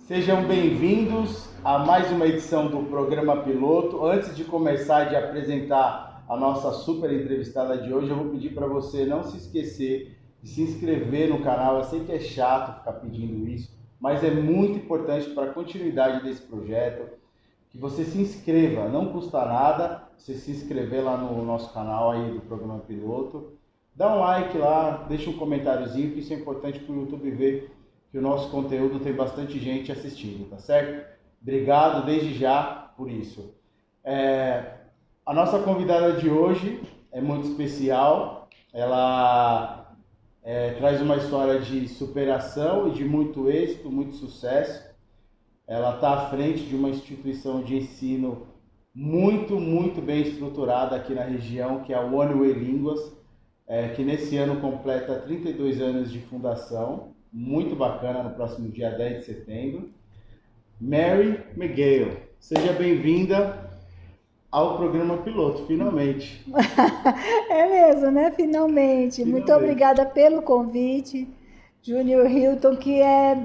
Sejam bem-vindos a mais uma edição do programa Piloto. Antes de começar de apresentar a nossa super entrevistada de hoje, eu vou pedir para você não se esquecer de se inscrever no canal. Eu sei que é chato ficar pedindo isso, mas é muito importante para a continuidade desse projeto que você se inscreva. Não custa nada você se inscrever lá no nosso canal aí do programa Piloto. Dá um like lá, deixa um comentáriozinho, que isso é importante para o YouTube ver que o nosso conteúdo tem bastante gente assistindo, tá certo? Obrigado desde já por isso. A nossa convidada de hoje é muito especial. Ela traz uma história de superação e de muito êxito, muito sucesso. Ela está à frente de uma instituição de ensino muito bem estruturada aqui na região, que é a One Way Línguas, que nesse ano completa 32 anos de fundação. Muito bacana, no próximo dia 10 de setembro. Mary McGill, seja bem-vinda ao programa Piloto, finalmente. É mesmo, né? Finalmente. Muito obrigada pelo convite, Júnior Hilton, que é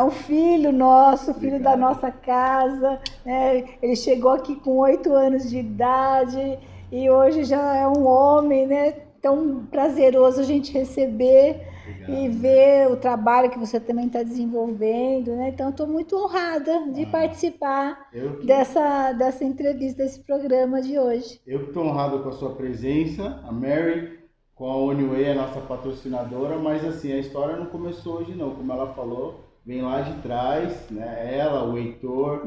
um filho nosso, filho da nossa casa, né? Ele chegou aqui com 8 anos de idade e hoje já é um homem, né? Tão prazeroso a gente receber. Obrigado, e ver o trabalho que você também está desenvolvendo, né? Então, estou muito honrada de participar dessa entrevista, desse programa de hoje. Eu que estou honrado com a sua presença, a Mary, com a Oneway, a nossa patrocinadora, mas assim, a história não começou hoje não, como ela falou, vem lá de trás, né? Ela, o Heitor,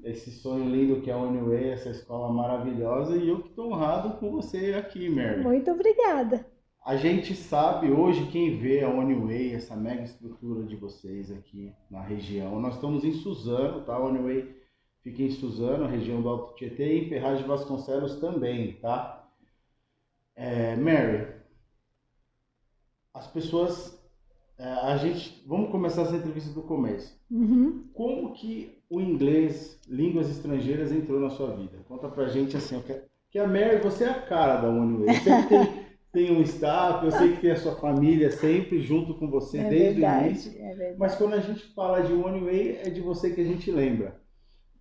esse sonho lindo que é a Oneway, essa escola maravilhosa, e eu que estou honrado com você aqui, Mary. Muito obrigada. A gente sabe hoje, quem vê a Oneway, essa mega estrutura de vocês aqui na região. Nós estamos em Suzano, tá? A Oneway fica em Suzano, região do Alto Tietê, e em Ferraz de Vasconcelos também, tá? Mary, as pessoas... vamos começar essa entrevista do começo. Como que o inglês, línguas estrangeiras, entrou na sua vida? Conta pra gente assim, que a Mary, você é a cara da Oneway. Você tem um staff, eu sei que tem a sua família sempre junto com você desde o início. Mas quando a gente fala de Oneway, é de você que a gente lembra.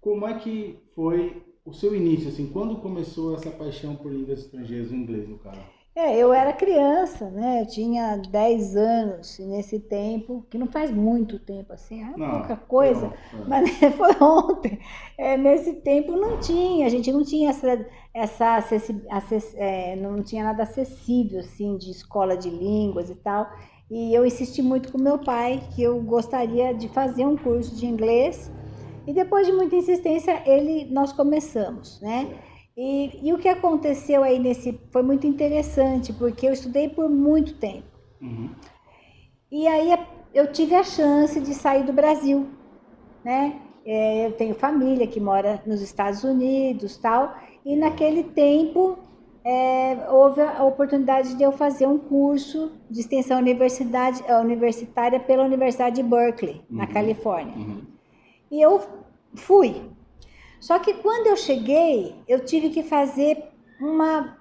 Como é que foi o seu início, assim, quando começou essa paixão por línguas estrangeiras, o inglês, no caso? Eu era criança, né? Eu tinha 10 anos nesse tempo, que não faz muito tempo, assim, pouca coisa, mas foi ontem. Nesse tempo não tinha, a gente não tinha não tinha nada acessível, assim, de escola de línguas e tal. E eu insisti muito com meu pai que eu gostaria de fazer um curso de inglês. E depois de muita insistência, nós começamos, né? E o que aconteceu aí foi muito interessante, porque eu estudei por muito tempo. E aí eu tive a chance de sair do Brasil, né? Eu tenho família que mora nos Estados Unidos, tal, e naquele tempo houve a oportunidade de eu fazer um curso de extensão universitária pela Universidade de Berkeley, na Califórnia. E eu fui. Só que quando eu cheguei, eu tive que fazer uma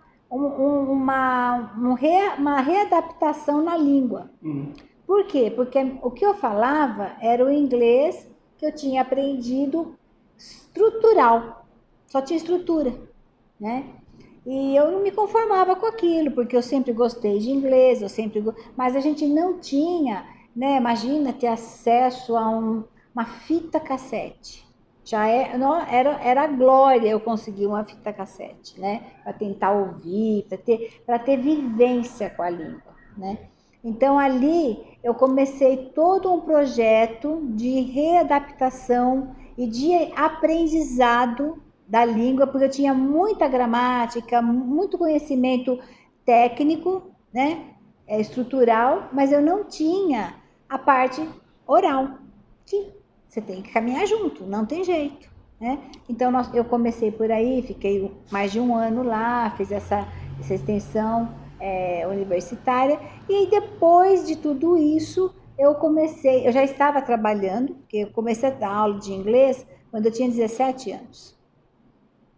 readaptação na língua. Por quê? Porque o que eu falava era o inglês que eu tinha aprendido estrutural. Só tinha estrutura, né? E eu não me conformava com aquilo, porque eu sempre gostei de inglês, mas a gente não tinha, né? Imagina ter acesso a uma fita cassete. Era a glória eu conseguir uma fita cassete, né? Para tentar ouvir, para ter vivência com a língua, né? Então ali eu comecei todo um projeto de readaptação e de aprendizado da língua, porque eu tinha muita gramática, muito conhecimento técnico, né? Estrutural, mas eu não tinha a parte oral, que você tem que caminhar junto, não tem jeito, né? Então eu comecei por aí, fiquei mais de um ano lá, fiz essa extensão universitária, e aí depois de tudo isso eu já estava trabalhando, porque eu comecei a dar aula de inglês quando eu tinha 17 anos.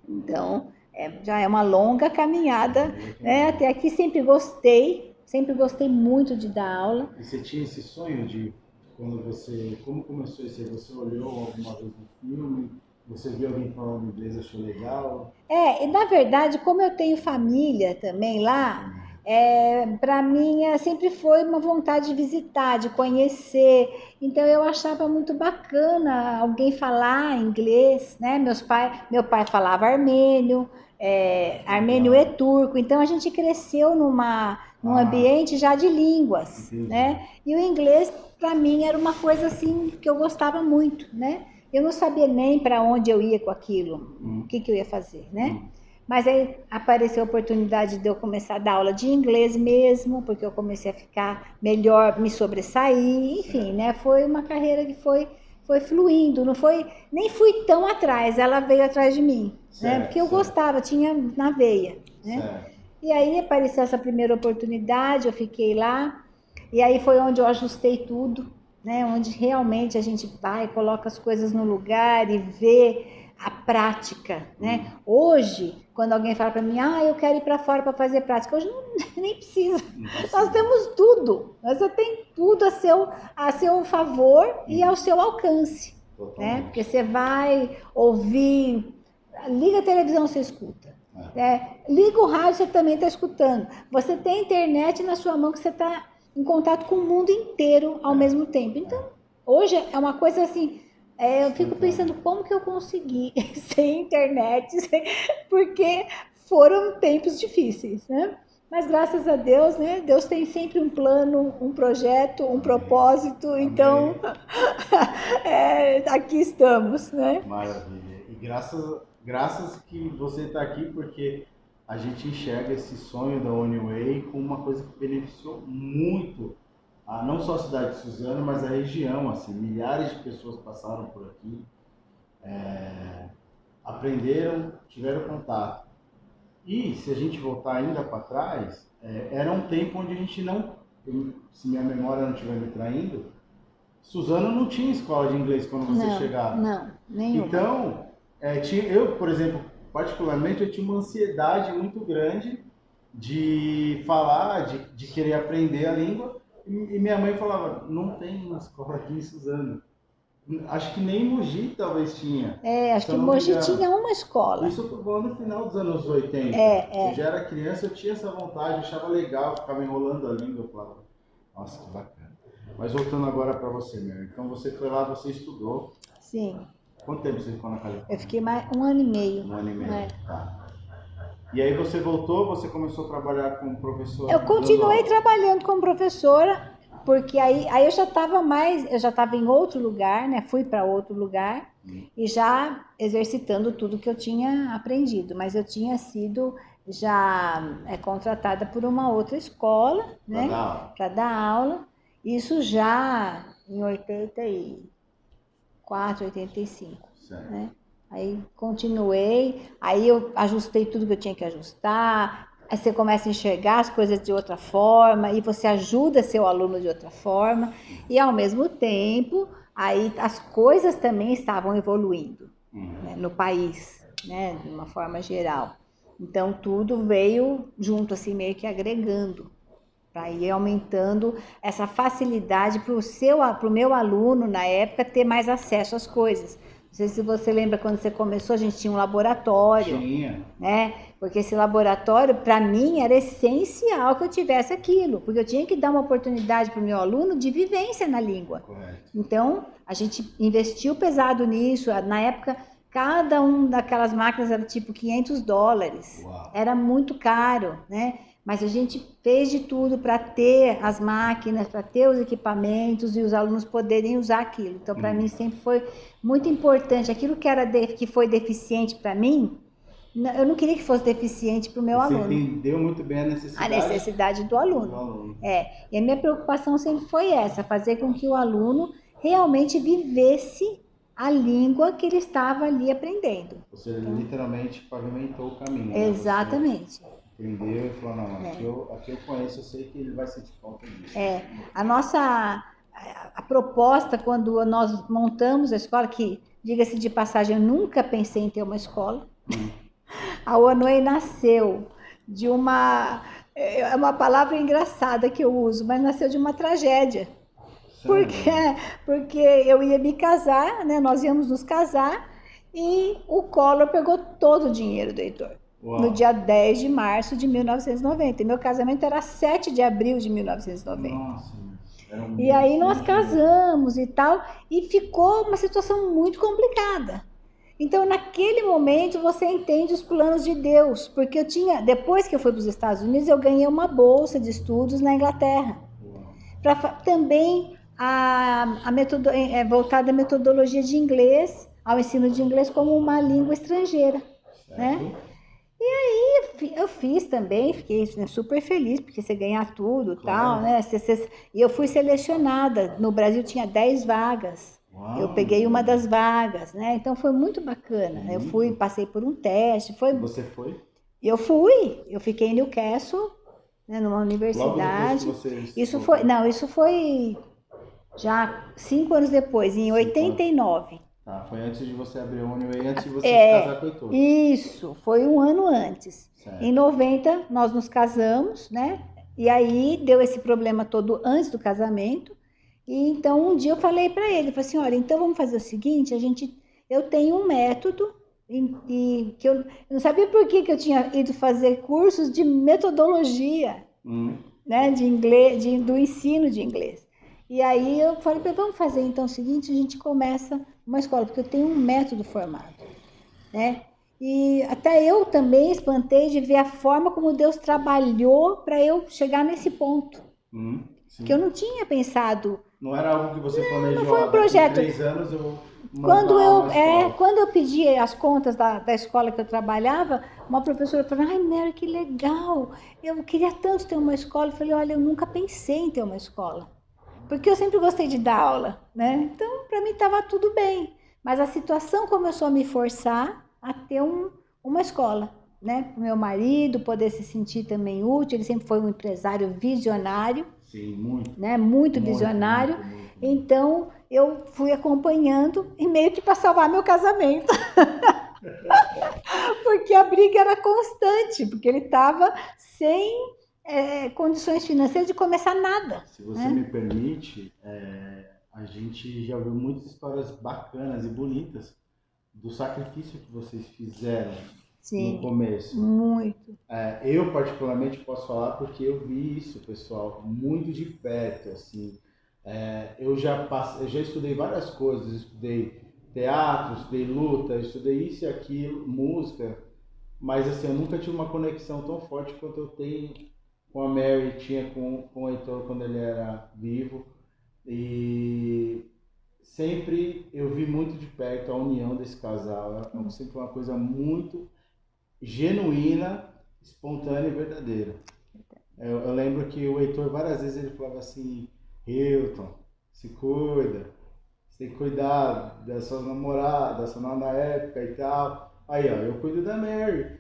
Então já é uma longa caminhada, né? Até aqui sempre gostei muito de dar aula. E você tinha esse sonho de como começou isso aí? Você olhou alguma vez no filme? Você viu alguém falando inglês, achou legal? E na verdade, como eu tenho família também lá, para mim sempre foi uma vontade de visitar, de conhecer. Então eu achava muito bacana alguém falar inglês, né? Meu pai falava armênio, armênio e turco. Então a gente cresceu num ambiente já de línguas, Entendi. né? E o inglês para mim era uma coisa assim que eu gostava muito, né? Eu não sabia nem para onde eu ia com aquilo, o que eu ia fazer, né? Mas aí apareceu a oportunidade de eu começar a dar aula de inglês mesmo, porque eu comecei a ficar melhor, me sobressair, enfim, né? Foi uma carreira que foi fluindo, não foi, nem fui tão atrás, ela veio atrás de mim, né? Porque eu gostava, tinha na veia, né? E aí apareceu essa primeira oportunidade, eu fiquei lá, e aí foi onde eu ajustei tudo, né? Onde realmente a gente vai, coloca as coisas no lugar e vê a prática, né? Hoje, quando alguém fala para mim, eu quero ir para fora para fazer prática, hoje nem precisa. Nós temos tudo, você tem tudo a seu favor e ao seu alcance, né? Porque você vai ouvir, liga a televisão, você escuta. Liga o rádio, você também está escutando. Você tem internet na sua mão que você está em contato com o mundo inteiro ao mesmo tempo. Então, hoje é uma coisa assim, eu fico pensando como que eu consegui sem internet, porque foram tempos difíceis, né? Mas graças a Deus, né? Deus tem sempre um plano, um projeto, um propósito, então aqui estamos, né? Maravilha. E graças que você está aqui, porque a gente enxerga esse sonho da Oneway como uma coisa que beneficiou muito, não só a cidade de Suzano, mas a região. Assim, milhares de pessoas passaram por aqui, aprenderam, tiveram contato. E se a gente voltar ainda para trás, era um tempo onde a gente não, se minha memória não estiver me traindo, Suzano não tinha escola de inglês quando você chegava. Não, nenhuma. Então, eu, por exemplo, particularmente, eu tinha uma ansiedade muito grande de falar, de querer aprender a língua. E minha mãe falava, não tem uma escola aqui em Suzano. Acho que nem em Mogi talvez tinha. Acho que Mogi tinha uma escola. Isso eu tô falando no final dos anos 80. Eu já era criança, eu tinha essa vontade, achava legal, ficava enrolando a língua. Eu falava, nossa, que bacana. Mas voltando agora para você, Mary. Então você foi lá, você estudou. Sim. Quanto tempo você ficou na Califórnia? Eu fiquei mais 1 ano e meio. 1 ano e meio, tá. E aí você voltou, você começou a trabalhar como professora? Eu continuei trabalhando como professora, porque aí eu já estava em outro lugar, né? Fui para outro lugar e já exercitando tudo que eu tinha aprendido. Mas eu tinha sido já contratada por uma outra escola, né? Para dar aula. Isso já em 84, 85, né? Aí continuei, aí eu ajustei tudo que eu tinha que ajustar, aí você começa a enxergar as coisas de outra forma, e você ajuda seu aluno de outra forma, e ao mesmo tempo, aí as coisas também estavam evoluindo, né, no país, né, de uma forma geral. Então tudo veio junto, assim, meio que agregando, para ir aumentando essa facilidade para o meu aluno, na época, ter mais acesso às coisas. Não sei se você lembra, quando você começou, a gente tinha um laboratório. Tinha. Né? Porque esse laboratório, para mim, era essencial que eu tivesse aquilo, porque eu tinha que dar uma oportunidade para o meu aluno de vivência na língua. Correto. Então, a gente investiu pesado nisso. Na época, cada uma daquelas máquinas era tipo $500. Uau. Era muito caro, né? Mas a gente fez de tudo para ter as máquinas, para ter os equipamentos e os alunos poderem usar aquilo. Então, para mim, sempre foi muito importante. Aquilo que foi deficiente para mim, eu não queria que fosse deficiente para o meu aluno. Você entendeu muito bem a necessidade. A necessidade do aluno. E a minha preocupação sempre foi essa, fazer com que o aluno realmente vivesse a língua que ele estava ali aprendendo. Você literalmente pavimentou o caminho. Exatamente. Né? Entendeu e falou, não, aqui eu conheço, eu sei que ele vai sentir falta disso. A proposta, quando nós montamos a escola, que, diga-se de passagem, eu nunca pensei em ter uma escola. A Oneway nasceu de uma palavra engraçada que eu uso, mas nasceu de uma tragédia. Porque eu ia me casar, né? Nós íamos nos casar e o Collor pegou todo o dinheiro do Heitor. Uau. No dia 10 de março de 1990. E meu casamento era 7 de abril de 1990. Nossa, e aí nós casamos e tal, e ficou uma situação muito complicada. Então, naquele momento, você entende os planos de Deus, porque depois que eu fui para os Estados Unidos, eu ganhei uma bolsa de estudos na Inglaterra, para também voltada à metodologia de inglês, ao ensino de inglês como uma língua estrangeira, né? E aí eu fiz também, fiquei super feliz, porque você ganha tudo e tal, né? E eu fui selecionada, no Brasil tinha 10 vagas. Uau. Eu peguei uma das vagas, né? Então foi muito bacana. Eu passei por um teste. Você foi? Eu fui. Eu fiquei em Newcastle, né, numa universidade. Isso foi já 5 anos depois, em 89. Tá, foi antes de você abrir o Oneway, antes de você se casar com o Heitor. Isso, foi um ano antes. Certo. Em 90 nós nos casamos, né? E aí deu esse problema todo antes do casamento. E então um dia eu falei para ele, falei assim, olha, então vamos fazer o seguinte, eu tenho um método e que eu não sabia por que eu tinha ido fazer cursos de metodologia, né, de inglês, do ensino de inglês. E aí eu falei para ele, vamos fazer então o seguinte, a gente começa uma escola, porque eu tenho um método formado, né? E até eu também espantei de ver a forma como Deus trabalhou para eu chegar nesse ponto, que eu não tinha pensado. Não era algo que você planejou? Não foi um projeto. 3 anos eu quando eu pedi as contas da escola que eu trabalhava, uma professora falou, ai, Mary, que legal, eu queria tanto ter uma escola. Eu falei, olha, eu nunca pensei em ter uma escola, porque eu sempre gostei de dar aula, né? Então, para mim estava tudo bem. Mas a situação começou a me forçar a ter uma escola, né? O meu marido poder se sentir também útil, ele sempre foi um empresário visionário. Sim, muito. Né? Muito visionário. Muito. Então, eu fui acompanhando e meio que para salvar meu casamento. Porque a briga era constante, porque ele estava sem condições financeiras de começar nada. Se você me permite, a gente já ouviu muitas histórias bacanas e bonitas do sacrifício que vocês fizeram. Sim, no começo. Muito. Eu particularmente posso falar porque eu vi isso, pessoal, muito de perto, assim. Eu já estudei várias coisas, estudei teatro, estudei luta, estudei isso e aquilo, música, mas assim, eu nunca tive uma conexão tão forte quanto eu tenho com a Mary, tinha com o Heitor quando ele era vivo, e sempre eu vi muito de perto a união desse casal, é sempre uma coisa muito genuína, espontânea e verdadeira. Eu lembro que o Heitor várias vezes ele falava assim, Hilton, se cuida, você tem que cuidar da sua namorada, da sua namorada na época e tal. Aí, ó, eu cuido da Mary,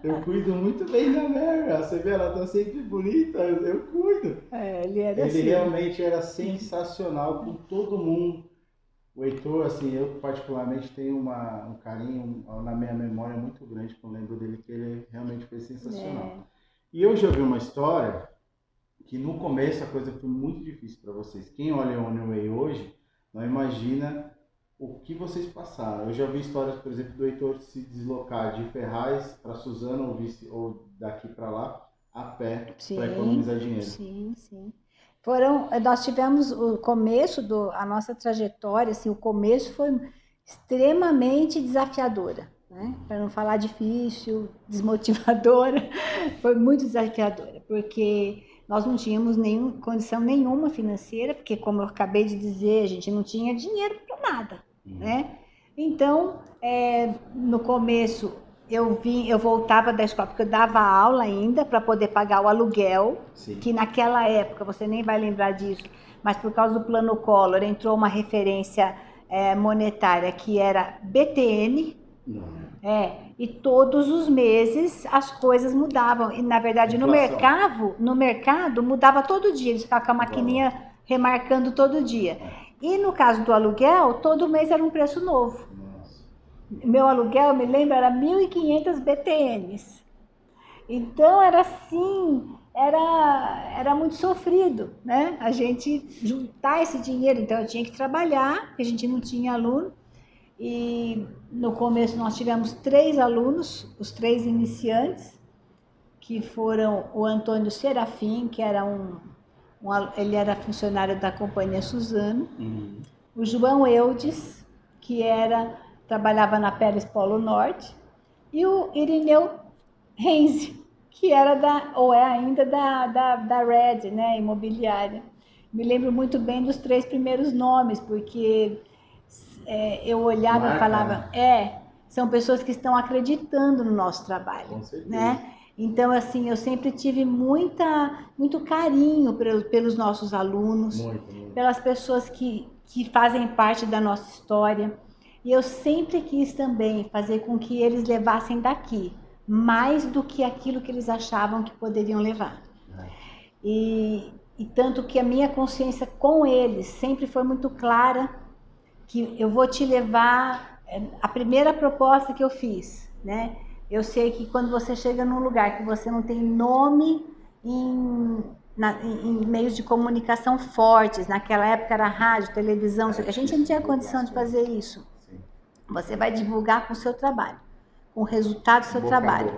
eu cuido muito bem da Mary, você vê, ela tá sempre bonita, eu cuido. Ele realmente era sensacional com todo mundo. O Heitor, assim, eu particularmente tenho um carinho na minha memória muito grande quando lembro dele, que ele realmente foi sensacional. E eu já ouvi uma história que no começo a coisa foi muito difícil para vocês. Quem olha o Oneway hoje não imagina o que vocês passaram. Eu já ouvi histórias, por exemplo, do Heitor se deslocar de Ferraz para Suzano ou daqui para lá a pé para economizar dinheiro. Sim, sim. Nós tivemos o começo a nossa trajetória, assim, o começo foi extremamente desafiadora, né? Para não falar difícil, desmotivadora, foi muito desafiadora, porque nós não tínhamos condição nenhuma financeira, porque como eu acabei de dizer, a gente não tinha dinheiro para nada, né? Então, no começo, eu voltava da escola, porque eu dava aula ainda para poder pagar o aluguel, que naquela época, você nem vai lembrar disso, mas por causa do Plano Collor, entrou uma referência monetária que era BTN, e todos os meses as coisas mudavam, e na verdade no mercado mudava todo dia, eles ficavam com a maquininha remarcando todo dia. E no caso do aluguel, todo mês era um preço novo. Meu aluguel, eu me lembro, era 1.500 BTNs. Então era assim, era muito sofrido, né? A gente juntar esse dinheiro, então eu tinha que trabalhar, porque a gente não tinha aluno. E no começo nós tivemos 3 alunos, os 3 iniciantes, que foram o Antônio Serafim, que era ele era funcionário da Companhia Suzano, o João Eudes, que trabalhava na Pérez Polo Norte, e o Irineu Renzi, que era ou é ainda da Red, né, imobiliária. Me lembro muito bem dos 3 primeiros nomes, porque eu olhava e falava, são pessoas que estão acreditando no nosso trabalho. Com certeza. Né? Então, assim, eu sempre tive muito carinho pelos nossos alunos, muito. Pelas pessoas que fazem parte da nossa história. E eu sempre quis também fazer com que eles levassem daqui mais do que aquilo que eles achavam que poderiam levar. E tanto que a minha consciência com eles sempre foi muito clara, que eu vou te levar, a primeira proposta que eu fiz, né? Eu sei que quando você chega num lugar que você não tem nome em meios de comunicação fortes, naquela época era rádio, televisão, a gente não tinha condição de fazer isso. Você vai divulgar com o seu trabalho, com o resultado do seu trabalho.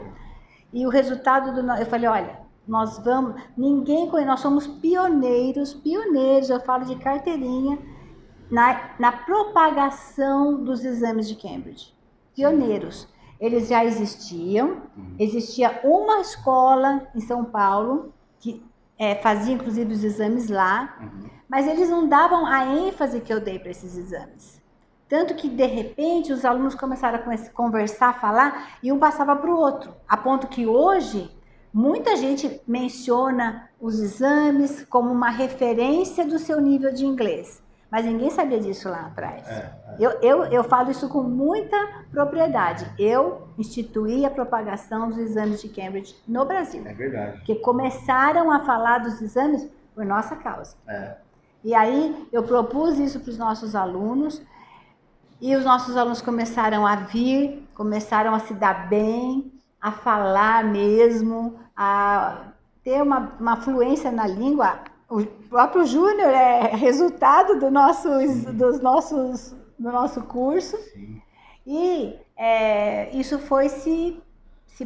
E o resultado eu falei, olha, nós somos pioneiros, eu falo de carteirinha, na propagação dos exames de Cambridge. Pioneiros. Eles já existia uma escola em São Paulo que fazia inclusive os exames lá, mas eles não davam a ênfase que eu dei para esses exames. Tanto que, de repente, os alunos começaram a conversar, falar, e um passava para o outro. A ponto que hoje, muita gente menciona os exames como uma referência do seu nível de inglês. Mas ninguém sabia disso lá atrás. Eu falo isso com muita propriedade. Eu instituí a propagação dos exames de Cambridge no Brasil. É verdade. Porque começaram a falar dos exames por nossa causa. E aí eu propus isso para os nossos alunos, e os nossos alunos começaram a vir, começaram a se dar bem, a falar mesmo, a ter uma fluência na língua. O próprio Júnior é resultado do nosso curso. Sim. E isso foi se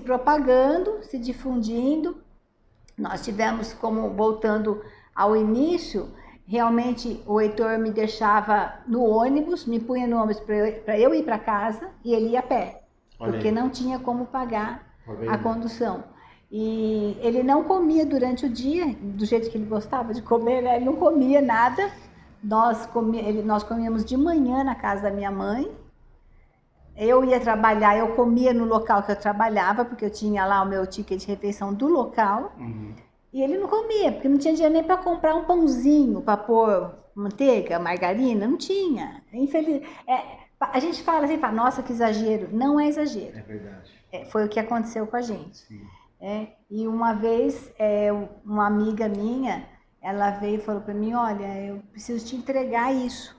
propagando, se difundindo. Nós tivemos, voltando ao início, realmente o Heitor me deixava no ônibus, me punha no ônibus para eu ir para casa e ele ia a pé, porque não tinha como pagar a condução. E ele não comia durante o dia, do jeito que ele gostava de comer, né? Ele não comia nada. Nós comíamos de manhã na casa da minha mãe. Eu ia trabalhar, eu comia no local que eu trabalhava, porque eu tinha lá o meu ticket de refeição do local. E ele não comia, porque não tinha dinheiro nem para comprar um pãozinho, para pôr manteiga, margarina, não tinha. A gente fala assim, nossa, que exagero. Não é exagero. É verdade. Foi o que aconteceu com a gente. Sim. E uma vez, uma amiga minha, ela veio e falou para mim, olha, eu preciso te entregar isso.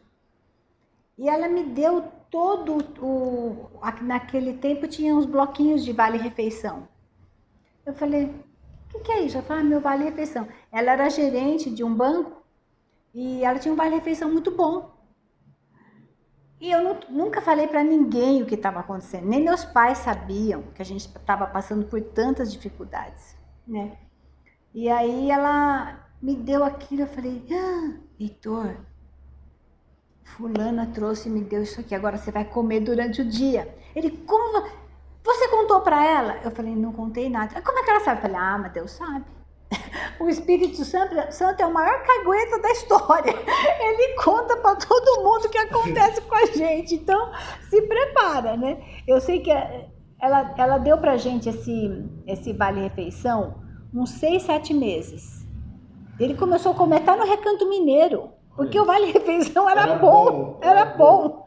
E ela me deu naquele tempo tinha uns bloquinhos de vale-refeição. Eu falei, o que é isso? Ela falou, meu vale-refeição. Ela era gerente de um banco e ela tinha um vale-refeição muito bom. E eu nunca falei para ninguém o que estava acontecendo, nem meus pais sabiam que a gente estava passando por tantas dificuldades, né? E aí ela me deu aquilo, eu falei, Heitor, fulana trouxe e me deu isso aqui, agora você vai comer durante o dia. Ele, como? Você contou para ela? Eu falei, não contei nada. Como é que ela sabe? Eu falei, mas Deus sabe. O Espírito Santo é o maior cagueta da história. Ele conta para todo mundo o que acontece com a gente. Então, se prepara, né? Eu sei que ela deu pra gente esse vale-refeição uns 6, 7 meses. Ele começou a comer até no Recanto Mineiro, porque o vale-refeição era bom. Era bom.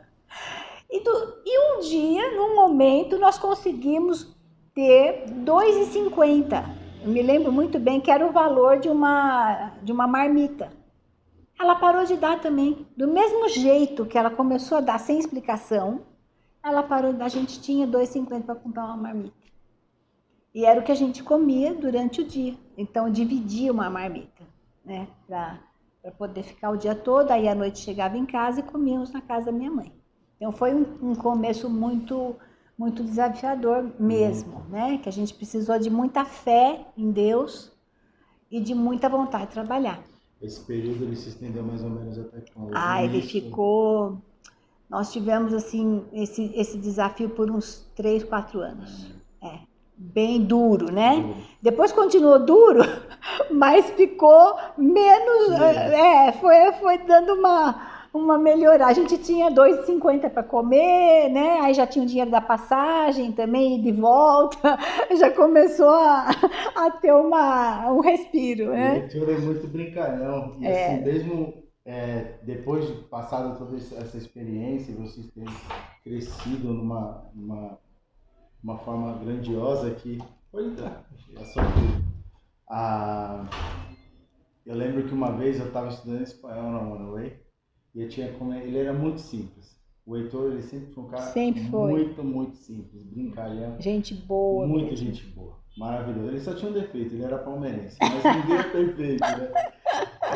E um dia, num momento, nós conseguimos ter R$2,50. Eu me lembro muito bem que era o valor de uma marmita. Ela parou de dar também. Do mesmo jeito que ela começou a dar sem explicação, ela parou de dar. A gente tinha R$2,50 para comprar uma marmita. E era o que a gente comia durante o dia. Então, dividia uma marmita, né? Para poder ficar o dia todo. Aí, à noite, chegava em casa e comíamos na casa da minha mãe. Então, foi um começo muito, muito desafiador mesmo, né? Que a gente precisou de muita fé em Deus e de muita vontade de trabalhar. Esse período ele se estendeu mais ou menos até quando? Ele ficou... Nós tivemos, assim, esse desafio por uns 3, 4 anos. Bem duro, né? Depois continuou duro, mas ficou menos... foi dando uma melhorada. A gente tinha R$2,50 para comer, né? Aí já tinha o dinheiro da passagem também, de volta. Já começou a ter um respiro, né? O Heitor é muito brincalhão. E assim, mesmo depois de passado toda essa experiência, vocês terem crescido numa forma grandiosa que... Pode entrar. É só eu lembro que uma vez eu estava estudando espanhol na One e ele era muito simples. O Heitor, ele sempre foi um cara muito, muito simples, brincalhão. Gente boa. Muita mesmo. gente boa, maravilhoso. Ele só tinha um defeito, ele era palmeirense, mas ninguém é perfeito, né?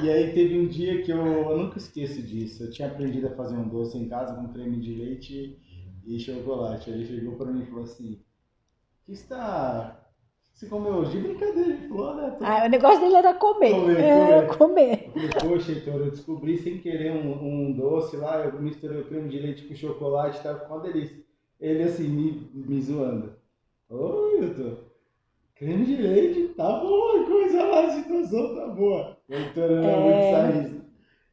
E aí teve um dia que eu nunca esqueço disso. Eu tinha aprendido a fazer um doce em casa com creme de leite e chocolate. Ele chegou para mim e falou assim: "O que você comeu hoje?" De brincadeira, ele falou, né? O negócio dele era comer. Comer. Eu falei, poxa, Heitor, eu descobri sem querer um doce lá, eu misturei o creme de leite com chocolate, tava com uma delícia. Ele assim, me zoando. Oi, Heitor, creme de leite, tá bom, coisa lá, a situação tá boa. O Heitor era muito sarrista.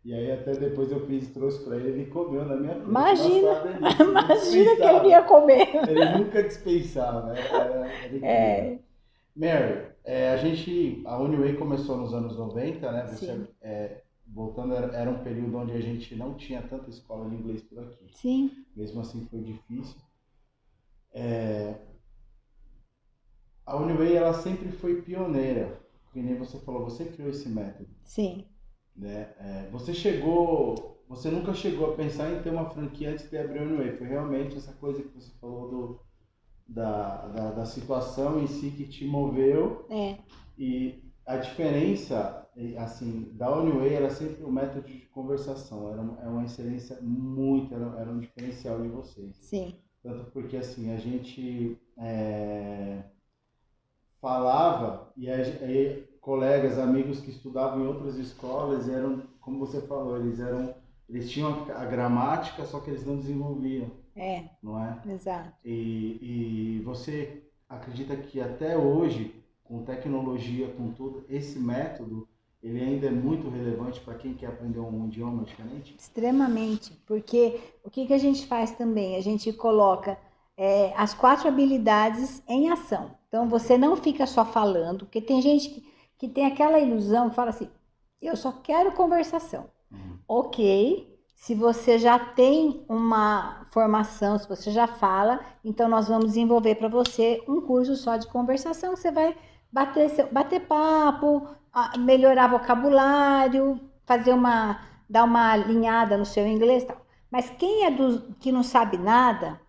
E aí até depois eu trouxe pra ele, ele comeu na minha frente. Imagina que ele ia comer. Ele nunca dispensava, era incrível. Mary, a Uniway começou nos anos 90, né? Você, voltando, era um período onde a gente não tinha tanta escola de inglês por aqui. Sim. Mesmo assim foi difícil. A Uniway, ela sempre foi pioneira. Que nem você falou, você criou esse método. Sim. Né? Você nunca chegou a pensar em ter uma franquia antes de abrir a Uniway. Foi realmente essa coisa que você falou da situação em si que te moveu. E a diferença, assim, da Uniway era sempre o método de conversação. Era uma excelência muito, era um diferencial de vocês. Sim. Tanto porque, assim, a gente falava e colegas, amigos que estudavam em outras escolas eram, como você falou, eles tinham a gramática, só que eles não desenvolviam. Não é? Exato. E você acredita que até hoje, com tecnologia, com tudo, esse método, ele ainda é muito relevante para quem quer aprender um idioma diferente? Extremamente, porque o que a gente faz também? A gente coloca as 4 habilidades em ação. Então, você não fica só falando, porque tem gente que tem aquela ilusão, que fala assim, eu só quero conversação. Ok, se você já tem uma formação, se você já fala, então nós vamos desenvolver para você um curso só de conversação, você vai bater papo, melhorar vocabulário, dar uma alinhada no seu inglês e tal. Mas quem que não sabe nada,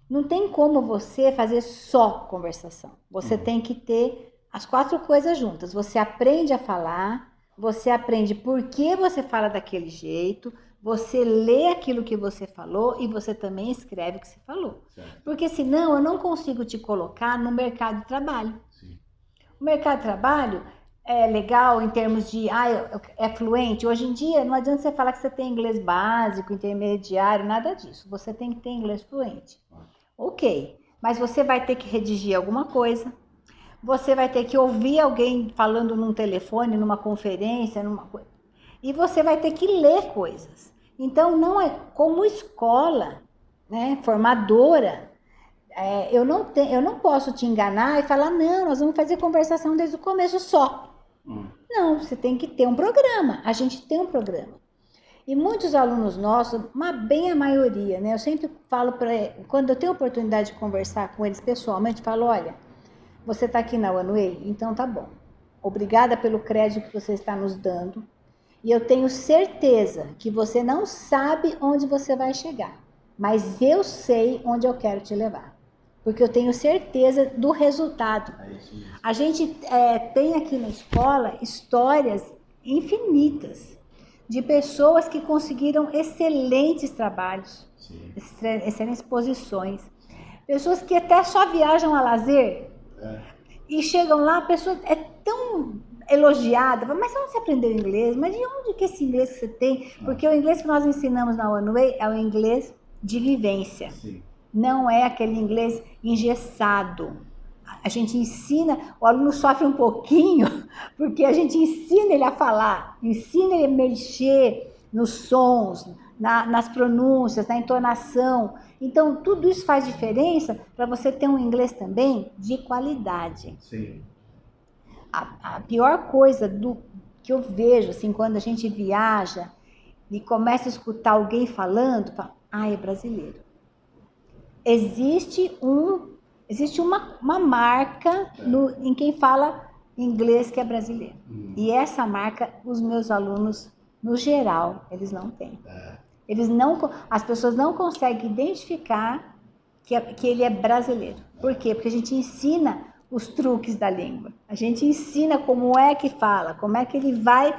não tem como você fazer só conversação. Você tem que ter as 4 coisas juntas. Você aprende a falar, você aprende por que você fala daquele jeito, você lê aquilo que você falou e você também escreve o que você falou. Certo. Porque senão eu não consigo te colocar no mercado de trabalho. Sim. O mercado de trabalho é legal em termos de, é fluente. Hoje em dia não adianta você falar que você tem inglês básico, intermediário, nada disso. Você tem que ter inglês fluente. Ok, mas você vai ter que redigir alguma coisa, você vai ter que ouvir alguém falando num telefone, numa conferência, e você vai ter que ler coisas. Então, não é como escola, né, formadora, eu não posso te enganar e falar, não, nós vamos fazer conversação desde o começo só. Não, você tem que ter um programa, a gente tem um programa. E muitos alunos nossos, bem a maioria, né? Eu sempre falo quando eu tenho oportunidade de conversar com eles pessoalmente, falo, olha, você está aqui na OneWay? Então tá bom. Obrigada pelo crédito que você está nos dando. E eu tenho certeza que você não sabe onde você vai chegar, mas eu sei onde eu quero te levar. porque eu tenho certeza do resultado. É isso mesmo. A gente tem aqui na escola histórias infinitas de pessoas que conseguiram excelentes trabalhos, excelentes posições. Pessoas que até só viajam a lazer e chegam lá, a pessoa é tão elogiada, mas onde você aprendeu inglês? Mas de onde que esse inglês que você tem? Porque o inglês que nós ensinamos na One Way é o inglês de vivência. Sim. Não é aquele inglês engessado. A gente ensina, o aluno sofre um pouquinho, porque a gente ensina ele a falar, ensina ele a mexer nos sons, nas pronúncias, na entonação. Então, tudo isso faz diferença para você ter um inglês também de qualidade. Sim. A pior coisa que eu vejo, assim, quando a gente viaja e começa a escutar alguém falando, fala, é brasileiro. Existe uma marca em quem fala inglês que é brasileiro. E essa marca, os meus alunos, no geral, eles não têm. As pessoas não conseguem identificar que ele é brasileiro. Por quê? Porque a gente ensina os truques da língua. A gente ensina como é que fala, como é que ele vai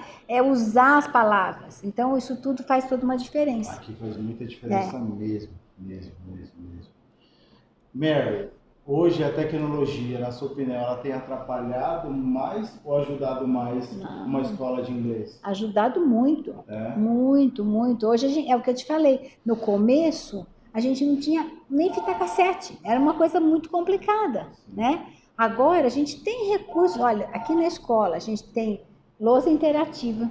usar as palavras. Então, isso tudo faz toda uma diferença. Aqui faz muita diferença mesmo. Mary, hoje a tecnologia, na sua opinião, ela tem atrapalhado mais ou ajudado mais uma escola de inglês? Ajudado muito, muito, muito. Hoje é o que eu te falei, no começo a gente não tinha nem fita cassete, era uma coisa muito complicada, né? Agora a gente tem recursos, olha, aqui na escola a gente tem lousa interativa.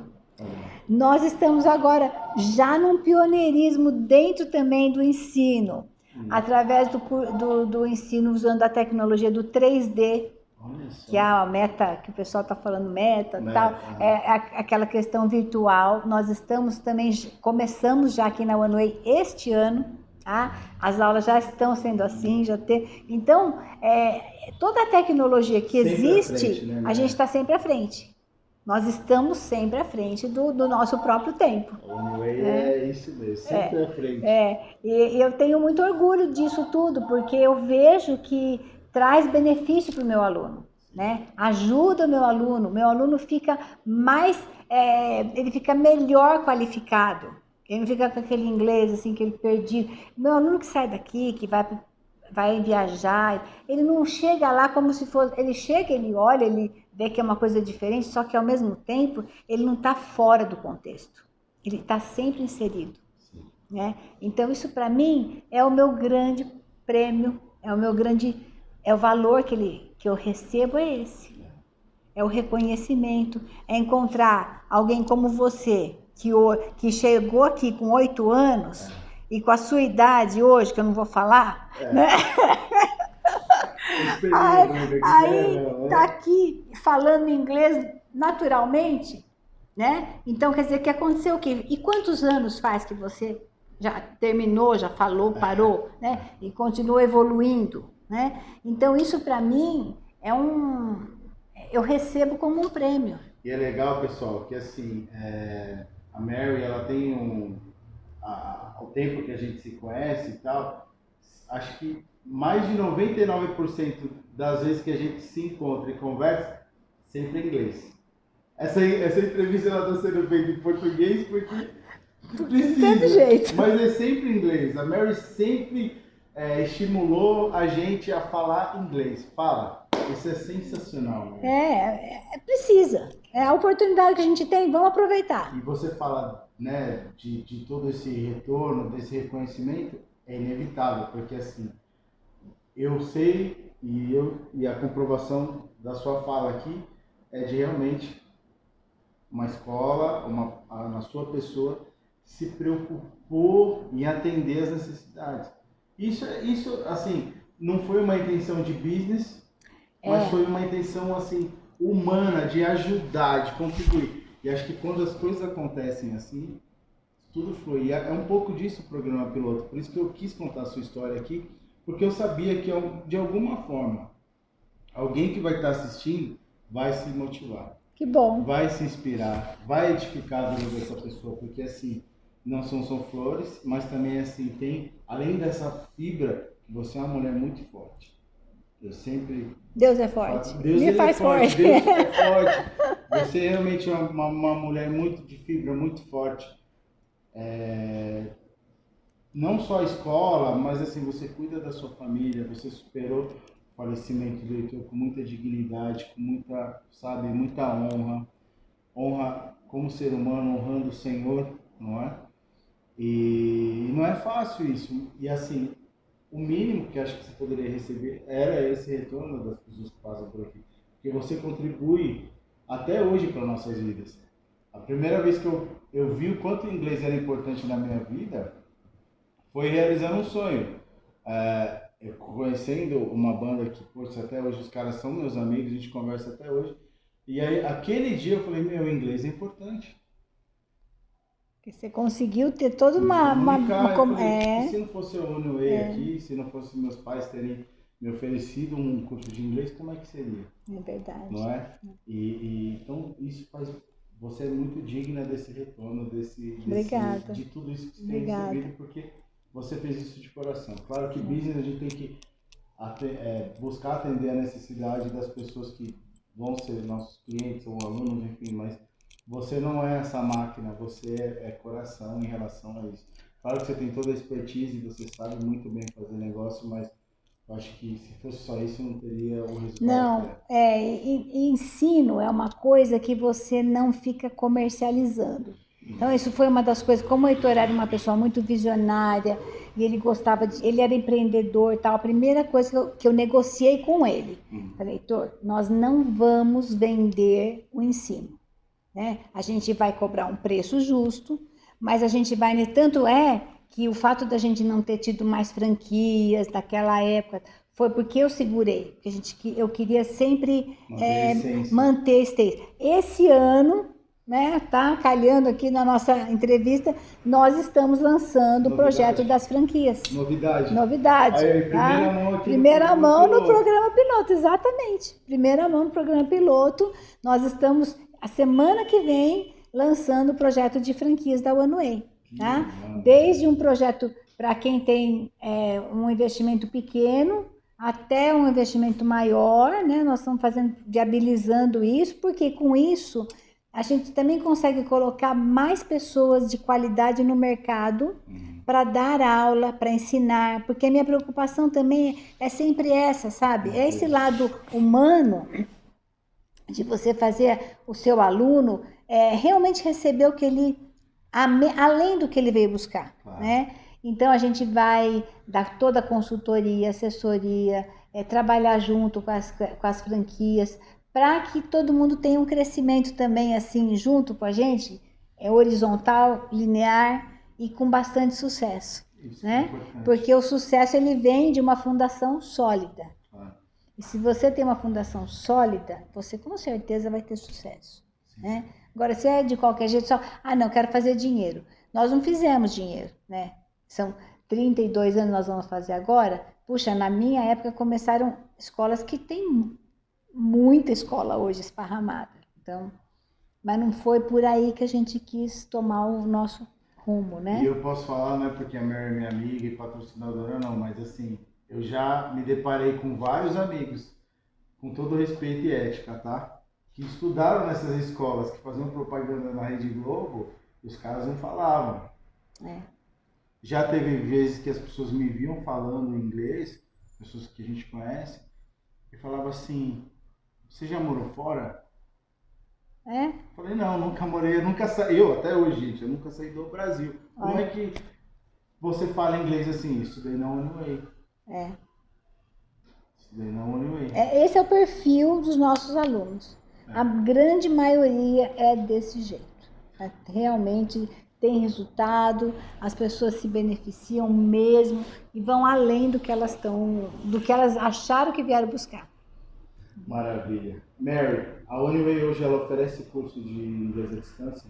Nós estamos agora já num pioneirismo dentro também do ensino, através do ensino usando a tecnologia do 3D, que é a meta, que o pessoal está falando meta, tal, aquela questão virtual. Nós estamos também, começamos já aqui na One Way este ano, as aulas já estão sendo assim, então, toda a tecnologia que existe, a gente está sempre à frente. Nós estamos sempre à frente do nosso próprio tempo. One Way é isso mesmo, sempre à frente. E eu tenho muito orgulho disso tudo, porque eu vejo que traz benefício para o meu aluno, né? Ajuda o meu aluno fica mais, ele fica melhor qualificado. Ele não fica com aquele inglês assim, que ele perdido. Meu aluno que sai daqui, que vai viajar, ele não chega lá como se fosse... Ele chega, ele olha, ele vê que é uma coisa diferente, só que ao mesmo tempo ele não está fora do contexto. Ele está sempre inserido. Né? Então isso para mim é o meu grande prêmio, é o valor que eu recebo, é esse. É o reconhecimento, é encontrar alguém como você, que chegou aqui com 8 anos e com a sua idade hoje, que eu não vou falar, né? Aí tá aqui falando inglês naturalmente, né? Então quer dizer que aconteceu o quê? E quantos anos faz que você já terminou, já falou, parou, né? E continua evoluindo, né? Então isso para mim eu recebo como um prêmio. E é legal, pessoal, que assim, a Mary, ela tem o tempo que a gente se conhece e tal, acho que mais de 99% das vezes que a gente se encontra e conversa, sempre em inglês. Essa entrevista ela está sendo feita em português porque precisa, jeito. Mas é sempre em inglês. A Mary sempre estimulou a gente a falar inglês. Fala. Isso é sensacional. Né? Precisa. É a oportunidade que a gente tem, vamos aproveitar. E você fala, né, de todo esse retorno, desse reconhecimento, é inevitável, porque assim, eu sei e a comprovação da sua fala aqui é de realmente uma escola, na sua pessoa, se preocupou em atender as necessidades. Isso assim, não foi uma intenção de business, mas foi uma intenção assim humana, de ajudar, de contribuir. E acho que quando as coisas acontecem assim, tudo flui. E é um pouco disso o programa piloto. Por isso que eu quis contar a sua história aqui, porque eu sabia que de alguma forma alguém que vai estar assistindo vai se motivar. Que bom. Vai se inspirar, vai edificar a vida dessa pessoa, porque assim, não são só flores, mas também assim tem, além dessa fibra, que você é uma mulher muito forte. Eu sempre... Deus é forte. Deus Me faz forte. Deus é forte. Você realmente é uma mulher muito de fibra, muito forte. Não só a escola, mas assim, você cuida da sua família, você superou o falecimento do Heitor com muita dignidade, com muita, sabe, muita honra. Honra como ser humano, honrando o Senhor, não é? E não é fácil isso. E assim, o mínimo que acho que você poderia receber era esse retorno das pessoas que passam por aqui. Porque você contribui até hoje para nossas vidas. A primeira vez que eu vi o quanto o inglês era importante na minha vida foi realizando um sonho. Eu conhecendo uma banda que, poxa, até hoje os caras são meus amigos, a gente conversa até hoje. E aí, aquele dia eu falei, meu, inglês é importante. Que você conseguiu ter toda E se não fosse o One aqui, se não fosse meus pais terem me oferecido um curso de inglês, como é que seria? É verdade. Não é? Então, isso faz... Você é muito digna desse retorno, Obrigada. de tudo isso que você tem recebido, porque você fez isso de coração. Claro que business a gente tem que buscar atender a necessidade das pessoas que vão ser nossos clientes ou alunos, enfim, mas você não é essa máquina, você é coração em relação a isso. Claro que você tem toda a expertise, você sabe muito bem fazer negócio, mas eu acho que se fosse só isso não teria o resultado. Não, ensino é uma coisa que você não fica comercializando. Então isso foi uma das coisas, como o Heitor era uma pessoa muito visionária e ele gostava ele era empreendedor e tal, a primeira coisa que eu negociei com ele, falei, Heitor, nós não vamos vender o ensino, né? A gente vai cobrar um preço justo, mas a gente vai, tanto é que o fato da gente não ter tido mais franquias naquela época foi porque eu segurei, porque eu queria sempre manter a essência. Esse ano, né, tá calhando aqui na nossa entrevista, nós estamos lançando o projeto das franquias. Novidade. Aí, primeira mão no programa piloto, exatamente. Primeira mão no programa piloto. Nós estamos, a semana que vem, lançando o projeto de franquias da One. Tá? Desde um projeto para quem tem um investimento pequeno até um investimento maior, né? Nós estamos viabilizando isso, porque com isso a gente também consegue colocar mais pessoas de qualidade no mercado para dar aula, para ensinar, porque a minha preocupação também é sempre essa, sabe? É esse lado humano de você fazer o seu aluno realmente receber o que ele, além do que ele veio buscar, né? Então a gente vai dar toda a consultoria, assessoria, trabalhar junto com as franquias, para que todo mundo tenha um crescimento também assim, junto com a gente, horizontal, linear e com bastante sucesso, né? Porque o sucesso ele vem de uma fundação sólida. E se você tem uma fundação sólida, você com certeza vai ter sucesso, né? Agora, se é de qualquer jeito, só, não, quero fazer dinheiro. Nós não fizemos dinheiro, né? São 32 anos nós vamos fazer agora. Puxa, na minha época começaram escolas que tem muita escola hoje esparramada. Então, mas não foi por aí que a gente quis tomar o nosso rumo, né? E eu posso falar, não é porque a Mary é minha amiga e patrocinadora, não, mas assim, eu já me deparei com vários amigos, com todo respeito e ética, tá? Que estudaram nessas escolas, que faziam propaganda na Rede Globo, e os caras não falavam. Já teve vezes que as pessoas me viam falando inglês, pessoas que a gente conhece, e falava assim, você já morou fora? Falei, não, nunca morei, eu nunca saí, até hoje, gente, eu nunca saí do Brasil. Como é que você fala inglês assim? Estudei na One. Estudei na One. Esse é o perfil dos nossos alunos. A grande maioria é desse jeito. Realmente tem resultado, as pessoas se beneficiam mesmo e vão além do que elas acharam que vieram buscar. Maravilha. Mary, a One hoje ela oferece curso de inglês à distância?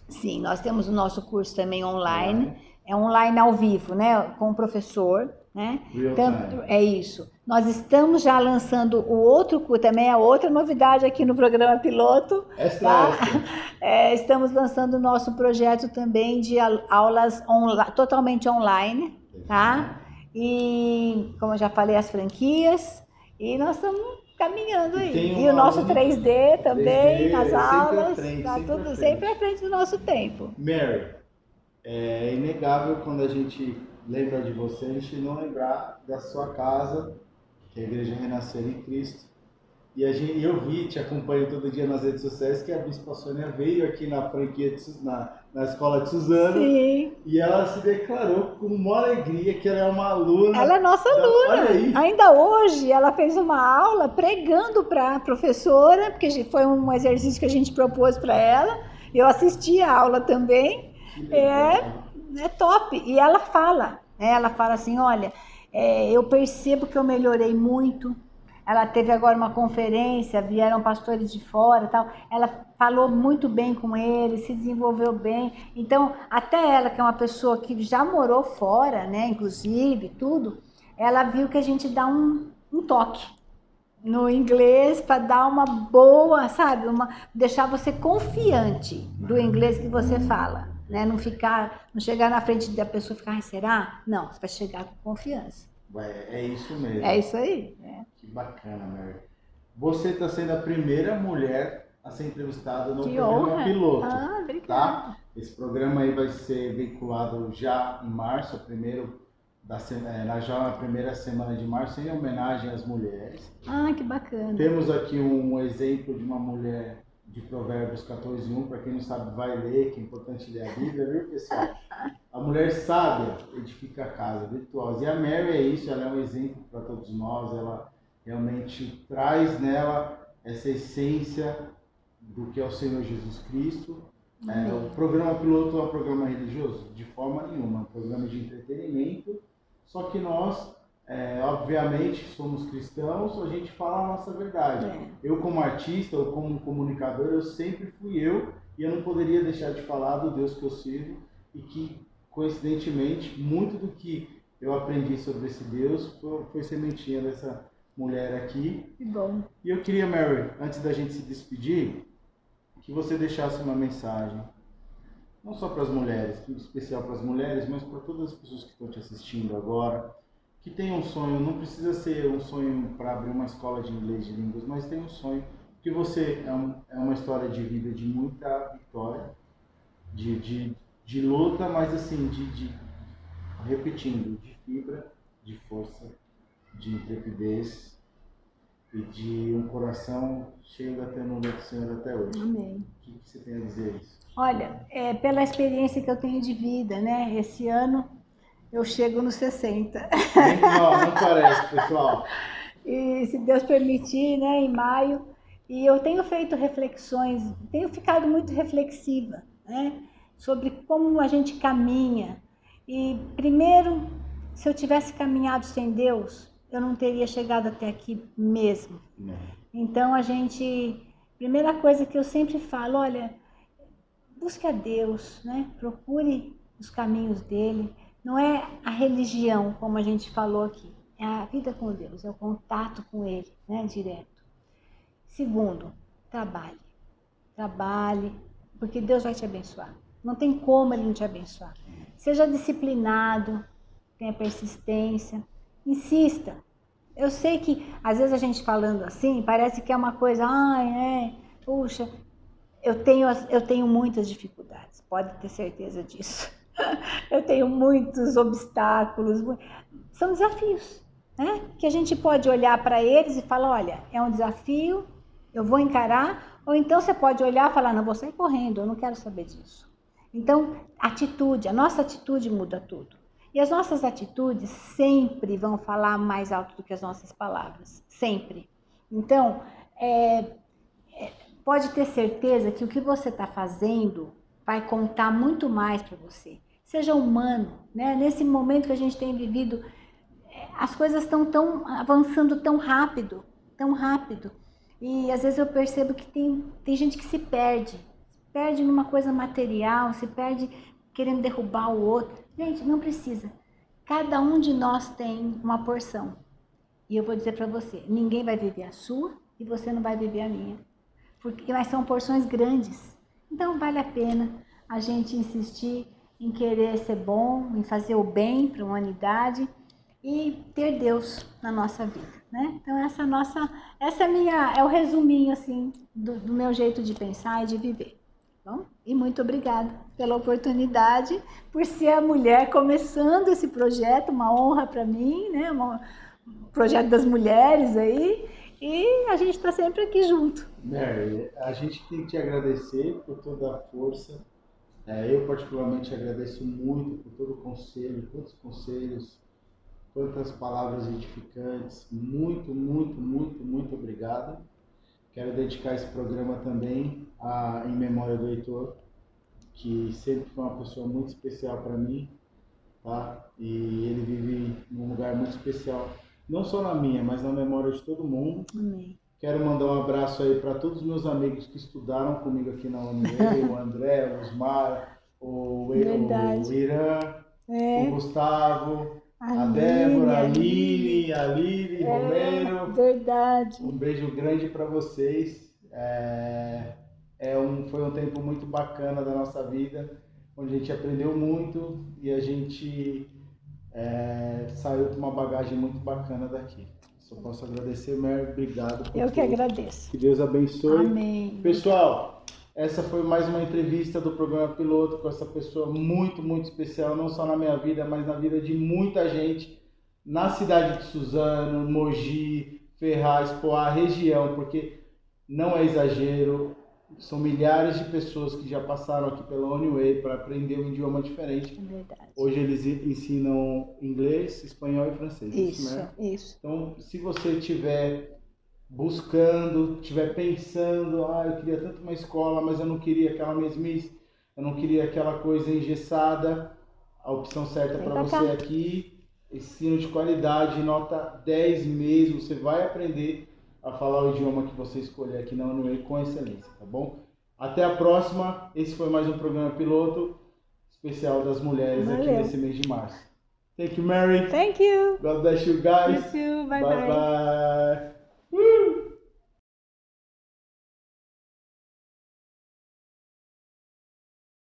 Sim, nós temos o nosso curso também online. É online ao vivo, né? Com o professor, né? Tanto, é isso. Nós estamos já lançando o outro curso, também é outra novidade aqui no programa piloto. Estamos lançando o nosso projeto também de aulas totalmente online, tá? E, como eu já falei, as franquias. E nós estamos caminhando aí. E o nosso 3D também, 3D, nas aulas. Está tudo sempre à frente do nosso tempo. Mary, é inegável quando a gente lembra de você, a gente não lembrar da sua casa, que é a Igreja Renascer em Cristo. E eu vi, te acompanho todo dia nas redes sociais, que a Bispa Sônia veio aqui na franquia, na escola de Suzano. Sim. E ela se declarou com uma alegria que ela é uma aluna. Ela é nossa aluna. Olha aí. Ainda hoje, ela fez uma aula pregando para a professora, porque foi um exercício que a gente propôs para ela. Eu assisti a aula também. É top. E ela fala assim, olha, eu percebo que eu melhorei muito. Ela teve agora uma conferência, vieram pastores de fora e tal. Ela falou muito bem com ele, se desenvolveu bem. Então, até ela, que é uma pessoa que já morou fora, né, inclusive, tudo, ela viu que a gente dá um toque no inglês para dar uma boa, sabe, deixar você confiante do inglês que você fala, né? Não chegar na frente da pessoa e ficar, ai, será? Não, você vai chegar com confiança. É isso mesmo. É isso aí. Que bacana, Mary. Você está sendo a primeira mulher a ser entrevistada no programa Piloto. Ah, obrigada. Tá? Esse programa aí vai ser vinculado já em março, já na primeira semana de março, em homenagem às mulheres. Ah, que bacana. Temos aqui um exemplo de uma mulher de Provérbios 14:1, para quem não sabe vai ler, que é importante ler a Bíblia, viu, pessoal? A mulher sábia edifica a casa, virtuosa. E a Mary é isso, ela é um exemplo para todos nós, ela realmente traz nela essa essência do que é o Senhor Jesus Cristo. O programa Piloto é um programa religioso? De forma nenhuma, é um programa de entretenimento, só que nós, obviamente, somos cristãos, a gente fala a nossa verdade. Eu como artista ou como comunicador, eu sempre fui eu, e eu não poderia deixar de falar do Deus que eu sirvo, e que, coincidentemente, muito do que eu aprendi sobre esse Deus foi sementinha dessa mulher aqui. Que bom. E eu queria, Mary, antes da gente se despedir, que você deixasse uma mensagem, não só para as mulheres, em especial para as mulheres, mas para todas as pessoas que estão te assistindo agora, que tem um sonho, não precisa ser um sonho para abrir uma escola de inglês de línguas, mas tem um sonho, que você é uma história de vida de muita vitória, de luta, mas assim, repetindo, de fibra, de força, de intrepidez e de um coração cheio da ternura do Senhor até hoje. Amém. O que você tem a dizer isso? Olha, pela experiência que eu tenho de vida, né? Esse ano eu chego nos 60. Não parece, pessoal. E se Deus permitir, né, em maio. E eu tenho feito reflexões, tenho ficado muito reflexiva, né? Sobre como a gente caminha. E primeiro, se eu tivesse caminhado sem Deus, eu não teria chegado até aqui mesmo. Não. Então primeira coisa que eu sempre falo, olha, busque a Deus, né? Procure os caminhos dele. Não é a religião, como a gente falou aqui, é a vida com Deus, é o contato com ele, né? Direto. Segundo, trabalhe. Trabalhe, porque Deus vai te abençoar. Não tem como ele não te abençoar. Seja disciplinado, tenha persistência, insista. Eu sei que, às vezes a gente falando assim, parece que é uma coisa, puxa, eu tenho muitas dificuldades, pode ter certeza disso. Eu tenho muitos obstáculos, são desafios, né? Que a gente pode olhar para eles e falar, olha, é um desafio, eu vou encarar, ou então você pode olhar e falar, não, vou sair correndo, eu não quero saber disso. Então, a nossa atitude muda tudo. E as nossas atitudes sempre vão falar mais alto do que as nossas palavras, sempre. Então, pode ter certeza que o que você está fazendo vai contar muito mais para você. Seja humano, né? Nesse momento que a gente tem vivido, as coisas estão avançando tão rápido. E às vezes eu percebo que tem gente que se perde numa coisa material, se perde querendo derrubar o outro. Gente, não precisa. Cada um de nós tem uma porção. E eu vou dizer para você, ninguém vai viver a sua e você não vai viver a minha. Mas são porções grandes. Então vale a pena a gente insistir em querer ser bom, em fazer o bem para a humanidade e ter Deus na nossa vida, né? Então essa é o resuminho assim do meu jeito de pensar e de viver. Bom, e muito obrigada pela oportunidade, por ser a mulher começando esse projeto, uma honra para mim, né? Um projeto das mulheres aí, e a gente está sempre aqui junto. Mary, a gente tem que te agradecer por toda a força. Eu particularmente agradeço muito por todo o conselho, todos os conselhos, quantas palavras edificantes. Muito, muito, muito, muito obrigado. Quero dedicar esse programa também em memória do Heitor, que sempre foi uma pessoa muito especial para mim, tá? E ele vive num lugar muito especial, não só na minha, mas na memória de todo mundo. Amém. Quero mandar um abraço aí para todos os meus amigos que estudaram comigo aqui na UNB, o André, o Osmar, o Irã, o Gustavo, a Débora, a Lili, Romero. Verdade. Um beijo grande para vocês. Foi um tempo muito bacana da nossa vida, onde a gente aprendeu muito e a gente saiu com uma bagagem muito bacana daqui. Só posso agradecer, Mary. Obrigado. Eu que agradeço. Que Deus abençoe. Amém. Pessoal, essa foi mais uma entrevista do programa Piloto com essa pessoa muito, muito especial, não só na minha vida, mas na vida de muita gente na cidade de Suzano, Mogi, Ferraz, Poá, região, porque não é exagero, são milhares de pessoas que já passaram aqui pela Oneway para aprender um idioma diferente. É verdade. Hoje eles ensinam inglês, espanhol e francês. Isso, né? isso. Então, se você estiver buscando, estiver pensando, eu queria tanto uma escola, mas eu não queria aquela mesmice, eu não queria aquela coisa engessada, a opção certa para você aqui, ensino de qualidade, nota 10 mesmo, você vai aprender a falar o idioma que você escolher aqui na UNEWAY com excelência, tá bom? Até a próxima, esse foi mais um programa piloto especial das mulheres aqui nesse mês de março. Thank you, Mary. Thank you. God bless you guys. You too. Bye bye.